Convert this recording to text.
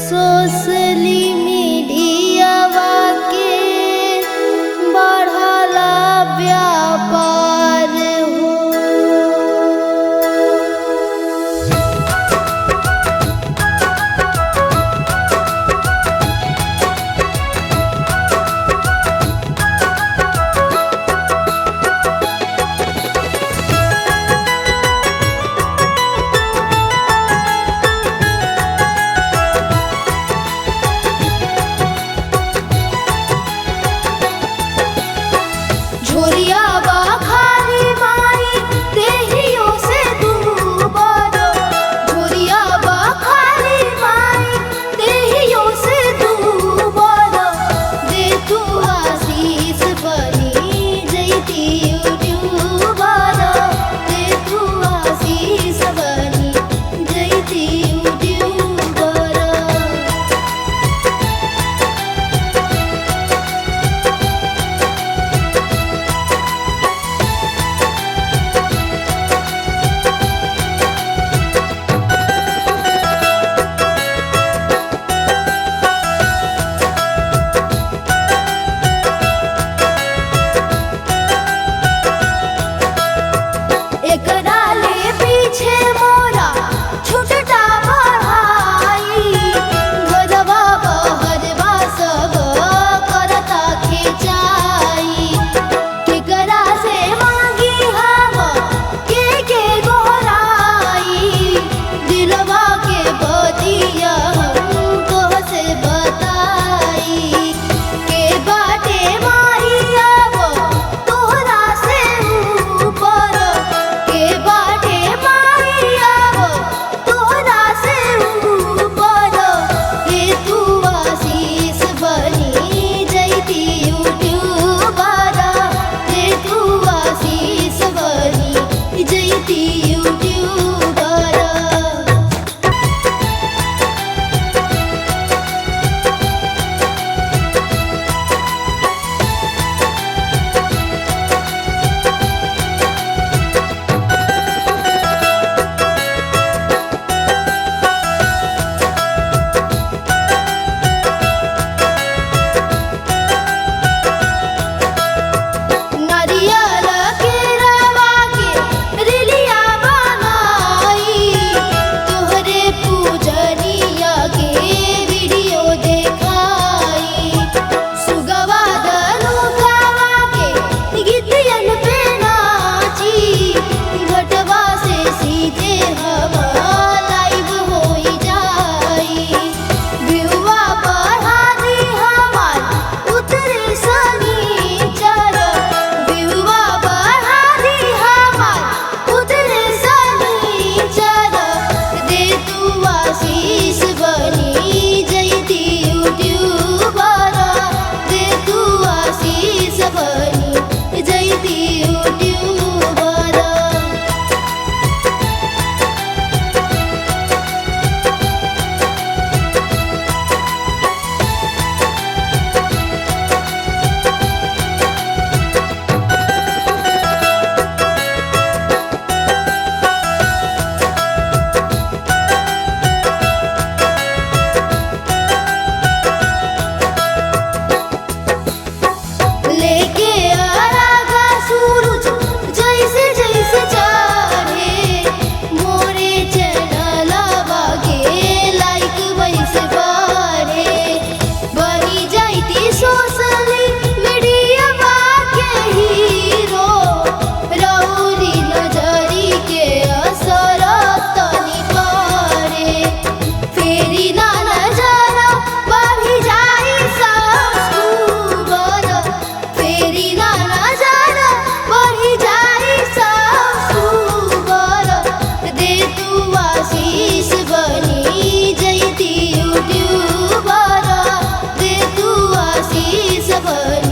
Socially मीडियावा के बढ़ला व्यापार हो। झोरिया बाखारी माई देहियों से दूबर, झोरिया बाखारी माई देहियों से दूबर। दे तू आशीष बनी जैती यूट्यूबर, दे तू आशीष बनी जैती यूट्यूबर। एकरा ले पीछे मोरा छुटटा बढ़ाई, घरवा बहरवा सब करता खिंचाई। केकरा से मांगी हम के गोराई, दिलवा के बतिया हमको से बताई। के बाटे माई अब तोहरा से ऊपर, के बाटे माई अब तोहरा से ऊपर। ये तू आशीष बनी जैती यूट्यूबर, ये तू आशीष बनी जैती यूट्यूबर। नारियल के रवा के रिलिया बनाई, तोहरे पूजनिया के वीडियो देखाई। सुगवा धनुकवा के गीतियन पे नाची, घटवा से सीधे हम लाइव होई जाई। व्यूवा बढ़ा दी हमार उतरे शनिचर, व्यूवा बढ़ा दी हमार उतरे शनिचर। दे तू आशीष बनी जैती यूट्यूबर, दे तू आशीष बनी जैती यूट्यूबर। लेके आरागा सूरज जैसे जैसे चढ़े, मोरे चैनलवा के लाइक वैसे बढ़े। बनी जाती सोशली मीडियावा के हीरो, रउरी नजरी के असर तनी पड़े। फेरी ना नजर बढ़ी जाई सब्सक्राइबर, फेरी ना नजर बढ़ी जाई सब्सक्राइबर। दे तू आशीष बनी जैती यूट्यूबर, दे तू आशीष बनी